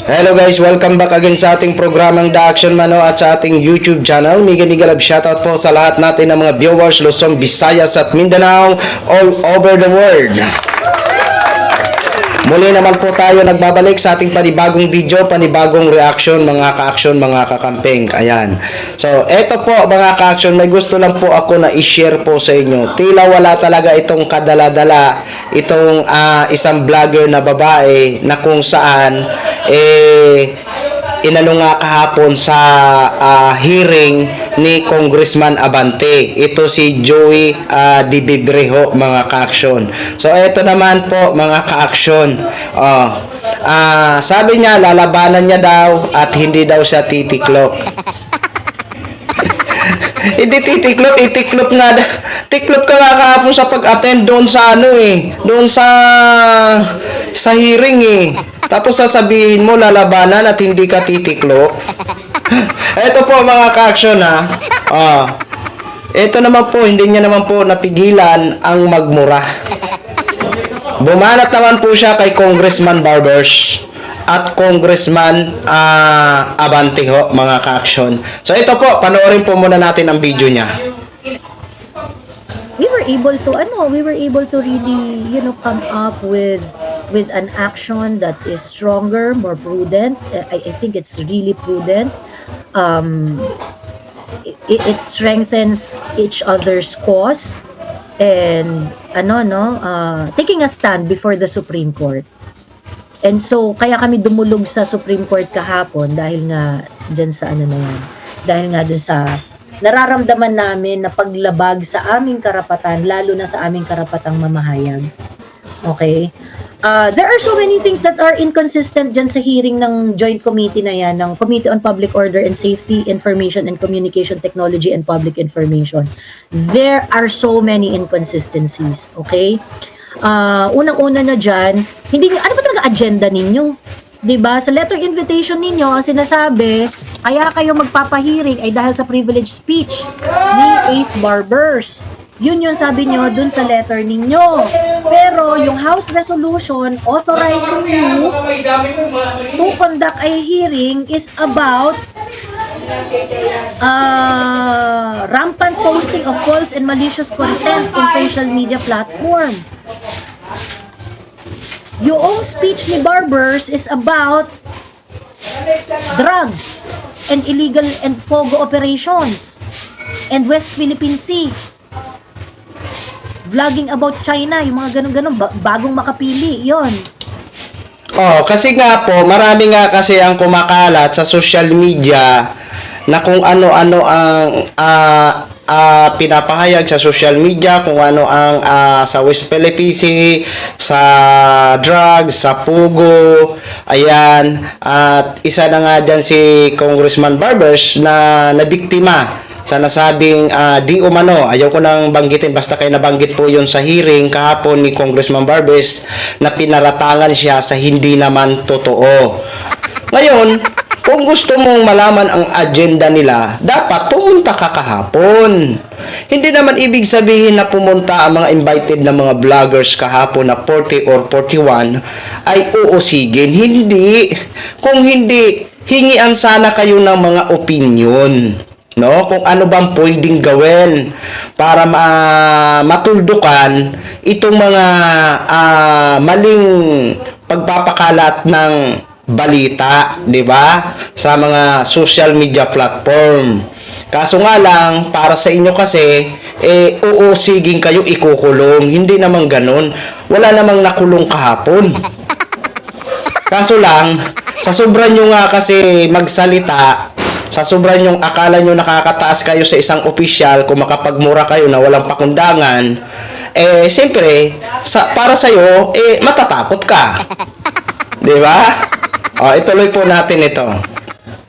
Hello guys, welcome back again sa ating programang The Action Mano at sa ating YouTube channel. Mega love shoutout po sa lahat natin ng mga viewers Luzon, Visayas at Mindanao all over the world. Muli naman po tayo nagbabalik sa ating panibagong video, panibagong reaction mga ka-action, mga kakamping. Ayan. So, eto po mga ka-action, may gusto lang po ako na i-share po sa inyo. Tila wala talaga itong kadala-dala, itong isang vlogger na babae na kung saan inano nga kahapon sa hearing ni Congressman Abante. Ito si Joey Di Bibrejo mga ka-action. So ito naman po mga ka-action. Sabi niya lalabanan niya daw at hindi daw siya titiklop. Hindi titiklop, itiklop nga. Tiklop ka nga kahapon sa pag-attend doon sa doon sa hearing Tapos sasabihin mo lalabanan at hindi ka titiklop. Ito po mga ka-action ito naman po, hindi niya naman po napigilan ang magmura. Bumanat naman po siya kay Congressman Barbers at Congressman Abante ho, mga ka-action. So ito po, panoorin po muna natin ang video niya. We were able to really, come up with an action that is stronger, more prudent. I think it's really prudent. It strengthens each other's cause and taking a stand before the Supreme Court. And so kaya kami dumulog sa Supreme Court kahapon dahil nga diyan sa dahil nga dun sa nararamdaman namin na paglabag sa aming karapatan, lalo na sa aming karapatang mamahayag. Okay? There are so many things that are inconsistent dyan sa hearing ng joint committee na yan, ng Committee on Public Order and Safety, Information and Communication Technology and Public Information. There are so many inconsistencies. Okay? Unang-una na dyan, ano ba talaga agenda ninyo? Diba? Sa letter invitation ninyo, ang sinasabi, kaya kayo magpapahiring ay dahil sa privilege speech ni Ace Barbers. Yun sabi nyo dun sa letter ninyo. Pero yung House Resolution authorizing you to conduct a hearing is about rampant posting of false and malicious content in social media platform. Yung speech ni Barbers is about drugs and illegal and FOGO operations and West Philippine Sea. Vlogging about China, yung mga ganun-ganun, bagong makapili, yon. Kasi nga po, marami nga kasi ang kumakalat sa social media na kung ano-ano ang pinapahayag sa social media, kung ano ang sa West Philippine Sea, sa drugs, sa pugo, ayan, at isa na nga dyan si Congressman Barbers na nabiktima sa nasabing di umano, ayaw ko nang banggitin, basta kayo nabanggit po yun sa hearing kahapon ni Congressman Barbers na pinaratangan siya sa hindi naman totoo. Ngayon, kung gusto mong malaman ang agenda nila, dapat pumunta ka kahapon. Hindi naman ibig sabihin na pumunta ang mga invited na mga vloggers kahapon na 40 or 41 ay uusigin. Hindi. Kung hindi, hingian sana kayo ng mga opinion. No, kung ano bang pwedeng gawin para matuldukan itong mga maling pagpapakalat ng balita, 'di ba? Sa mga social media platform. Kaso nga lang, para sa inyo kasi uusigin kayo, ikukulong. Hindi naman ganoon. Wala namang nakulong kahapon. Kaso lang, sa sobra nyo nga kasi magsalita, sa sobrang yung akala nyo nakakataas kayo sa isang opisyal, kung makapagmura kayo na walang pakundangan, siyempre, para sa'yo, matatakot ka. Di ba? Ituloy po natin ito.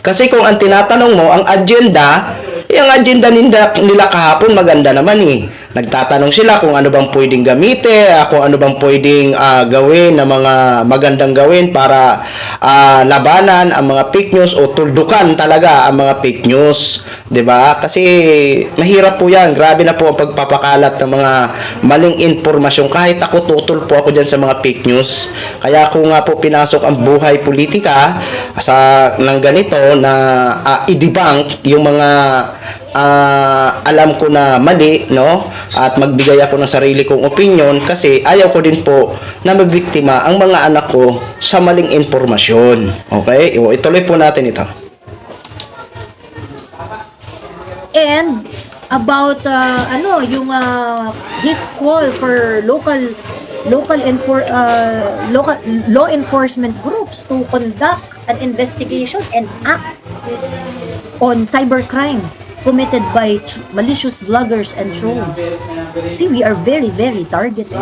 Kasi kung ang tinatanong mo, ang agenda nila kahapon maganda naman Nagtatanong sila kung ano bang pwedeng gamitin, kung ano bang pwedeng gawin na mga magandang gawin para labanan ang mga fake news o tuldukan talaga ang mga fake news, 'di ba? Kasi mahirap po 'yan. Grabe na po ang pagpapakalat ng mga maling impormasyon. Kahit ako tutol po ako diyan sa mga fake news. Kaya ako nga po pinasok ang buhay politika sa ng ganito na i-debunk yung mga alam ko na mali, no? At magbigay ako ng sarili kong opinion kasi ayaw ko din po na mabiktima ang mga anak ko sa maling impormasyon. Okay? Ituloy po natin ito. And about his call for local law enforcement groups to conduct an investigation and act on cybercrimes committed by malicious vloggers and trolls. See, we are very, very targeted.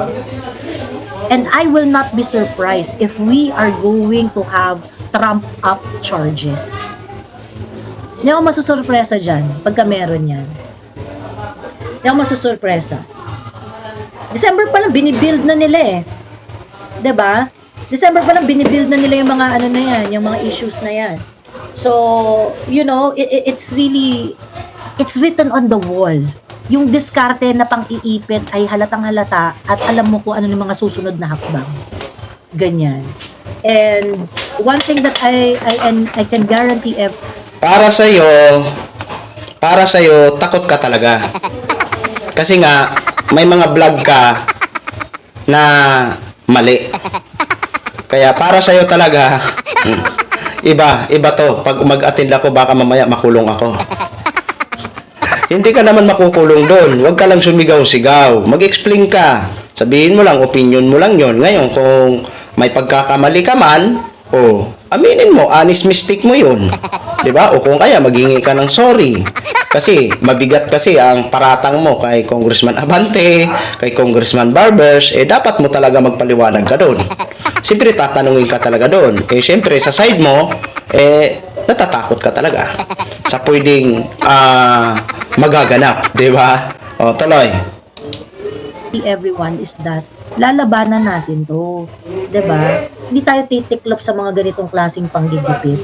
And I will not be surprised if we are going to have trump-up charges. Hindi ako masusurpresa dyan pagka meron yan. Hindi ako masusurpresa. December pa lang, binibuild na nila eh. 'Di ba? December pa lang, binibuild na nila yung mga ano na yan, yung mga issues na yan. So, you know, it's really, it's written on the wall. Yung diskarte na pang-iipit ay halatang halata at alam mo kung ano yung mga susunod na hakbang. Ganyan. And one thing that I can guarantee Para sa iyo, takot ka talaga. Kasi nga may mga vlog ka na mali. Kaya para sa iyo talaga, iba to. Pag mag-attend ako, baka mamaya makulong ako. Hindi ka naman makukulong doon. Huwag ka lang sumigaw-sigaw. Mag-explain ka. Sabihin mo lang, opinion mo lang yon. Ngayon, kung may pagkakamali ka man, aminin mo, honest mistake mo yun. 'Di ba? O kung kaya, maghingi ka ng sorry. Kasi, mabigat kasi ang paratang mo kay Congressman Abante, kay Congressman Barbers, dapat mo talaga magpaliwanag ka doon. Siyempre, tatanungin ka talaga doon. Siyempre, sa side mo, natatakot ka talaga sa pwedeng magaganap, 'di ba? O, tuloy. everyone is that lalabanan natin to. 'Di ba? Hindi tayo titiklop sa mga ganitong klaseng panggigipit.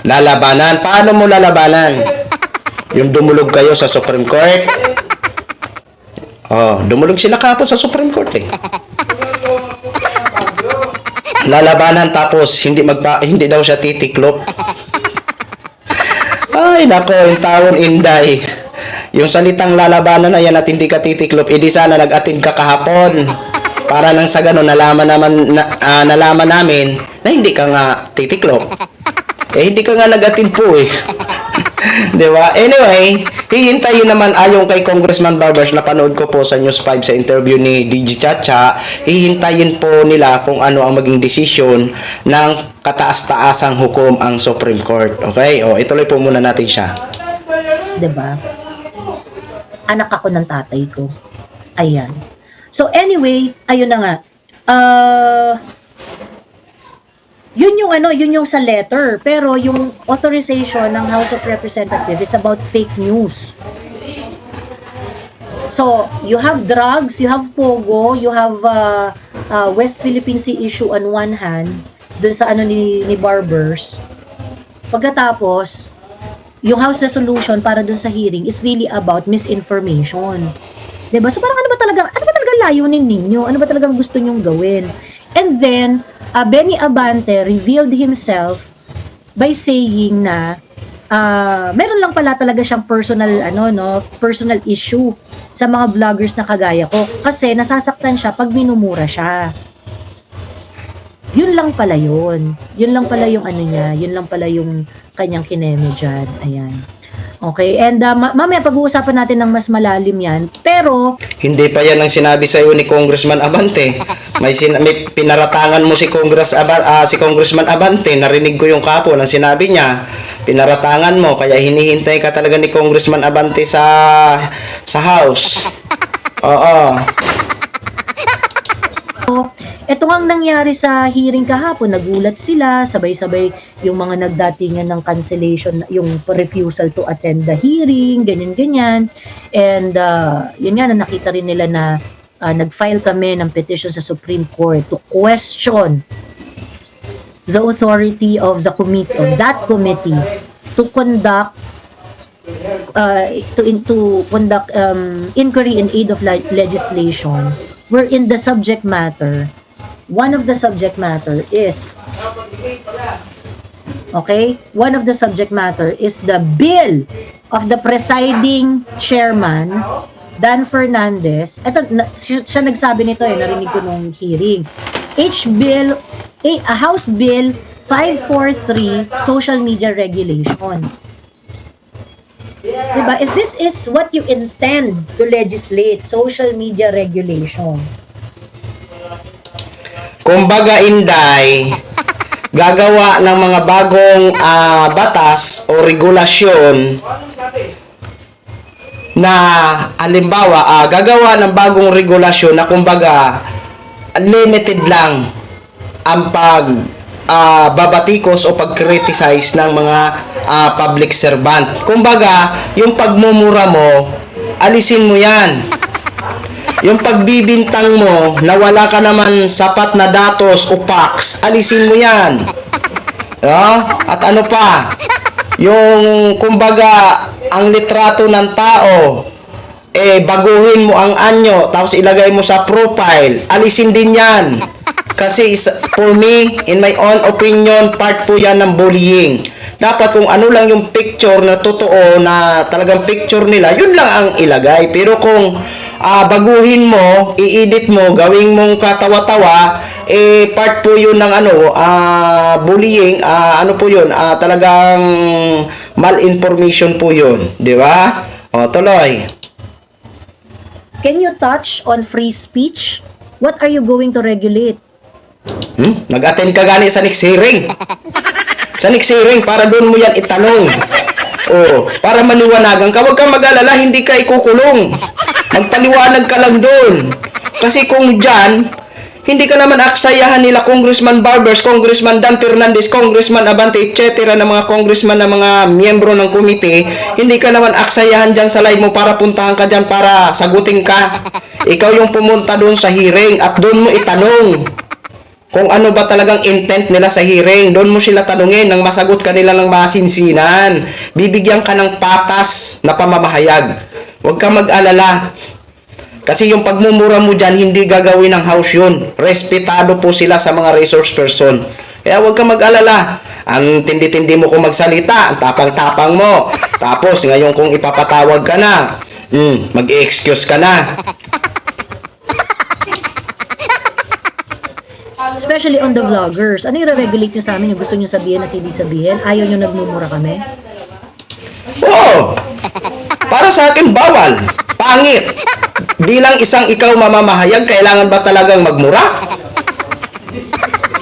Lalabanan. Paano mo lalabanan? Yung dumulog kayo sa Supreme Court? Dumulog sila kapos sa Supreme Court eh. Lalabanan tapos hindi daw siya titiklop. Ay, nako, yung taon Inday. Yung salitang lalabanan na yan at hindi ka titiklop, di sana nag-attend ka kahapon. Para nang sa gano'n, nalaman namin na hindi ka nga titiklop. Hindi ka nga nag-attend po eh. Diba? Anyway, hihintayin naman ayon kay Congressman Barbers na panood ko po sa News 5 sa interview ni DJ Chacha, hihintayin po nila kung ano ang maging desisyon ng kataas-taasang hukom ang Supreme Court. Okay? Ituloy po muna natin siya. Diba? Anak ako ng tatay ko. Ayan. So anyway, ayun na nga. Yun yung sa letter, pero yung authorization ng House of Representatives is about fake news. So, you have drugs, you have Pogo, you have West Philippine Sea issue on one hand, dun sa ni Barbers. Pagkatapos, yung House resolution para dun sa hearing is really about misinformation. Diba? So parang ano ba talaga layunin ninyo? Ano ba talaga gusto nyong gawin? And then, Benny Abante revealed himself by saying na meron lang pala talaga siyang personal issue sa mga vloggers na kagaya ko kasi nasasaktan siya pag minumura siya. Yun lang pala yun. Yun lang pala yung niya, yun lang pala yung kanyang kineme dyan. Ayan. Okay, and mamaya pag-uusapan natin ng mas malalim yan. Pero hindi pa yan ang sinabi sa iyo ni Congressman Abante. May pinaratangan mo si Congressman Abante. Narinig ko yung kapo ng sinabi niya. Pinaratangan mo kaya hinihintay ka talaga ni Congressman Abante sa House. Oo. Ito nga ang nangyari sa hearing kahapon, nagulat sila, sabay-sabay yung mga nagdatingan ng cancellation, yung refusal to attend the hearing, ganyan-ganyan. And yun nga, na nakita rin nila na nag-file kami ng petition sa Supreme Court to question the authority of the committee, of that committee, to conduct inquiry in aid of legislation, wherein the subject matter, one of the subject matter is, one of the subject matter is the bill of the presiding chairman, Dan Fernandez. Ito, siya nagsabi nito narinig ko nung hearing. House Bill 543, Social Media Regulation. Diba? If this is what you intend to legislate, social media regulation. Kumbaga, Inday, gagawa ng mga bagong batas o regulasyon na halimbawa, gagawa ng bagong regulasyon na kumbaga limited lang ang babatikos o pag-criticize ng mga public servant. Kumbaga, yung pagmumura mo, alisin mo yan. Yung pagbibintang mo na wala ka naman sapat na datos o facts, alisin mo yan. At ano pa? Yung kumbaga, ang litrato ng tao, baguhin mo ang anyo, tapos ilagay mo sa profile, alisin din yan. Kasi for me, in my own opinion, part po yan ng bullying. Dapat kung ano lang yung picture na totoo, na talagang picture nila, yun lang ang ilagay. Pero kung baguhin mo, i-edit mo, gawing mong katawa-tawa, part po yun ng bullying, ano po yun, talagang malinformation po yun. Di ba? O, tuloy. Can you touch on free speech? What are you going to regulate? Nag-attend ka gani sa next hearing. Sa next hearing, para doon mo yan itanong. Para maliwanagan ka. Huwag kang mag-alala, hindi ka ikukulong. Magpaliwanag ka lang doon. Kasi kung dyan, hindi ka naman aksayahan nila Congressman Barbers, Congressman Dan Fernandez, Congressman Abante, etc. na mga congressman na mga miyembro ng komite, hindi ka naman aksayahan dyan sa live mo para puntahan ka dyan para sagutin ka. Ikaw yung pumunta doon sa hearing at doon mo itanong kung ano ba talagang intent nila sa hearing. Doon mo sila tanungin nang masagot ka nila ng masinsinan. Bibigyan ka ng patas na pamamahayag. Huwag kang mag-alala. Kasi yung pagmumura mo dyan, hindi gagawin ng house yun. Respetado po sila sa mga resource person. Kaya huwag kang mag-alala. Ang tindi-tindi mo kung magsalita, ang tapang-tapang mo. Tapos ngayon kung ipapatawag ka na, mag-excuse ka na. Especially on the vloggers. Ano yung regulate nyo sa amin? Yung gusto nyo sabihin at hindi sabihin? Ayaw nyo nagmumura kami? Oo! Para sa akin, bawal. Pangit. Bilang isang ikaw mamamahayag, kailangan ba talagang magmura?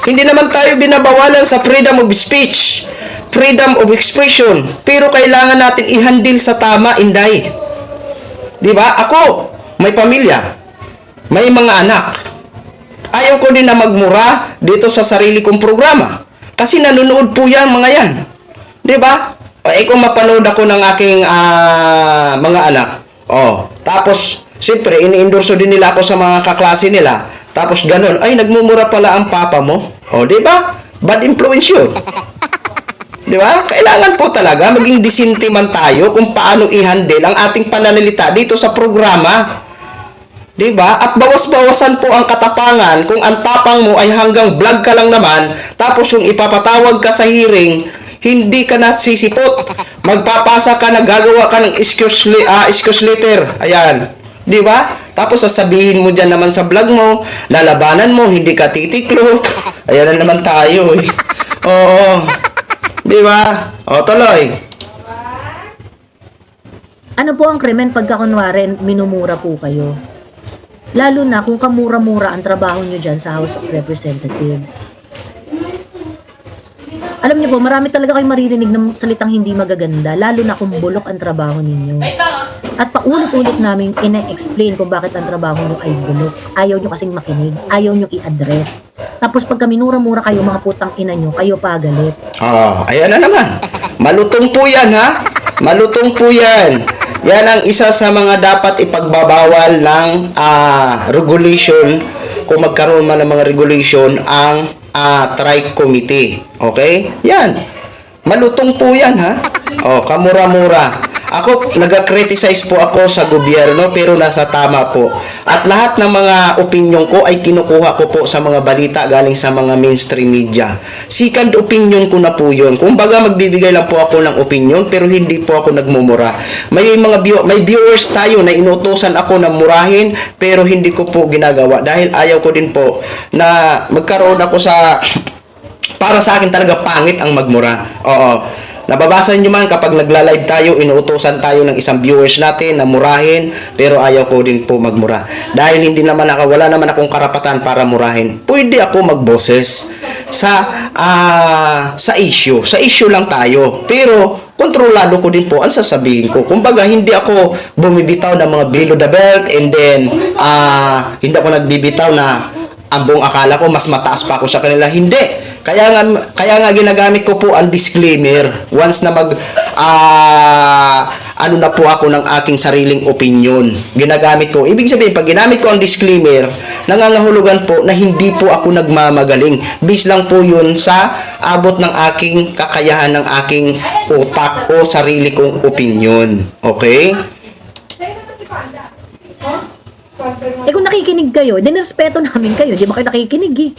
Hindi naman tayo binabawalan sa freedom of speech, freedom of expression, pero kailangan natin i-handle sa tama, Inday. Diba? Ako, may pamilya, may mga anak. Ayaw ko din na magmura dito sa sarili kong programa. Kasi nanonood po yan, mga yan. Diba? Kung mapanood ako ng aking mga anak, tapos, siyempre, ini-endorso din nila ako sa mga kaklase nila. Tapos ganun, ay, nagmumura pala ang papa mo. Diba? Bad influence yun. Diba? Kailangan po talaga maging disente man tayo kung paano i-handle ang ating pananalita dito sa programa. Diba? At bawas-bawasan po ang katapangan kung ang tapang mo ay hanggang vlog ka lang naman, tapos yung ipapatawag ka sa hearing, hindi ka na sisipot. Magpapasa ka na, gagawa ka ng excuse letter. Ayan. Di ba? Tapos sasabihin mo dyan naman sa vlog mo, lalabanan mo, hindi ka titiklop. Ayan na naman tayo eh. Oo. Di ba? Tuloy. Ano po ang krimen pagka kunwari minumura po kayo? Lalo na kung kamura-mura ang trabaho nyo dyan sa House of Representatives. Alam niyo po, marami talaga kayong maririnig ng salitang hindi magaganda, lalo na kung bulok ang trabaho ninyo. At paulit-ulit namin ina-explain kung bakit ang trabaho nyo ay bulok. Ayaw nyo kasing makinig. Ayaw nyo i-address. Tapos pagka minura-mura kayo, mga putang ina nyo, kayo pa galit. Ayan na naman. Malutong po yan, ha? Malutong po yan. Yan ang isa sa mga dapat ipagbabawal ng regulation, kung magkaroon man ng mga regulation, ang Trike Committee. Okay? Yan. Malutong po yan, ha? Kamura-mura. Ako, nag-criticize po ako sa gobyerno, pero nasa tama po. At lahat ng mga opinion ko ay kinukuha ko po sa mga balita galing sa mga mainstream media. Second opinion ko na po yun. Kung baga, magbibigay lang po ako ng opinion, pero hindi po ako nagmumura. May viewers tayo na inutusan ako na murahin, pero hindi ko po ginagawa. Dahil ayaw ko din po na magkaroon ako sa... Para sa akin talaga pangit ang magmura. Nababasa nyo man kapag nagla-live tayo, inuutosan tayo ng isang viewers natin na murahin, pero ayaw ko din po magmura. Dahil wala naman akong karapatan para murahin. Pwede ako magboses sa issue. Sa issue lang tayo. Pero kontrolado ko din po ang sasabihin ko. Kumbaga, hindi ako bumibitaw ng mga below the belt, and then hindi ako nagbibitaw na ang buong akala ko mas mataas pa ako sa kanila. Hindi. Kaya nga ginagamit ko po ang disclaimer once na na po ako ng aking sariling opinion. Ginagamit ko. Ibig sabihin, pag ginamit ko ang disclaimer, nangangahulugan po na hindi po ako nagmamagaling. Base lang po yun sa abot ng aking kakayahan ng aking utak o sarili kong opinion. Okay? Kung nakikinig kayo, respeto namin kayo. Di ba kayo nakikinig eh?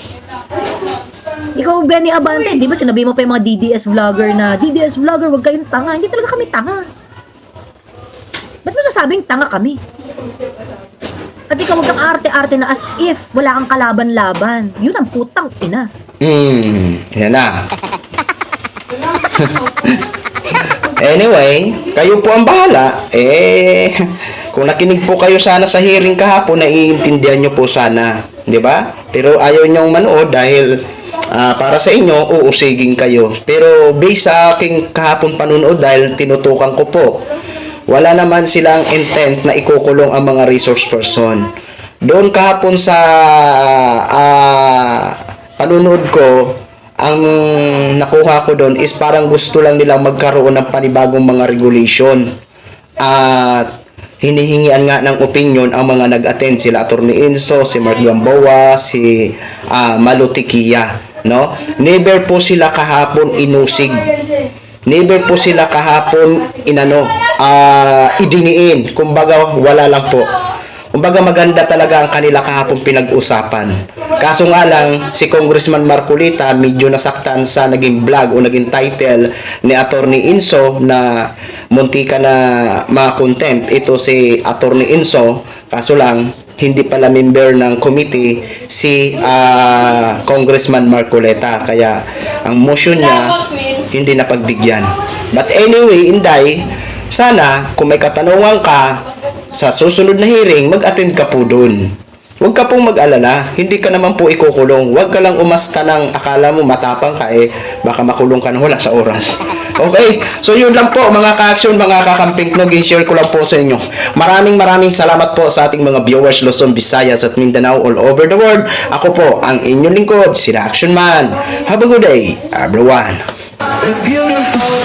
Ikaw, Benny Abante, di ba sinabi mo pa yung mga DDS vlogger na, DDS vlogger, wag kayong tanga. Hindi talaga kami tanga. Ba't mo sasabing tanga kami? At ikaw, wag kang arte-arte na as if wala kang kalaban-laban. Yun ang putang ina. Yan na. Anyway, kayo po ang bahala. Kung nakinig po kayo sana sa hearing kahapon, naiintindihan nyo po sana. Di ba? Pero ayaw nyong manood dahil para sa inyo, uusigin kayo. Pero based sa aking kahapon panunood, dahil tinutukan ko po, wala naman silang intent na ikukulong ang mga resource person. Doon kahapon sa panunood ko, ang nakuha ko doon is parang gusto lang nilang magkaroon ng panibagong mga regulation. At hinihingian nga ng opinion ang mga nag-attend, sila Attorney Enzo, si Mark Gamboa, si Malutikia, no? Never po sila kahapon inusig. Never po sila kahapon idiniin. Kumbaga, wala lang po. Kumbaga, maganda talaga ang kanila kahapon pinag-usapan. Kaso nga lang, si Congressman Marcolita medyo nasaktan sa naging vlog o naging title ni Attorney Enzo na muntika na ma-contempt ito si Attorney Enzo. Kaso lang, hindi pala member ng committee si Congressman Marcolita. Kaya ang motion niya hindi napagbigyan. But anyway, Inday, sana kung may katanungan ka sa susunod na hearing, mag-attend ka po doon. Huwag ka pong mag-alala, hindi ka naman po ikukulong. Huwag ka lang umasta ng akala mo matapang ka, baka makulong ka na wala sa oras. Okay? So yun lang po mga ka-action, mga kakamping knog, share ko lang po sa inyo. Maraming salamat po sa ating mga viewers Luzon, Visayas at Mindanao all over the world. Ako po ang inyong lingkod, si The Action Man. Have a good day, everyone. Beautiful.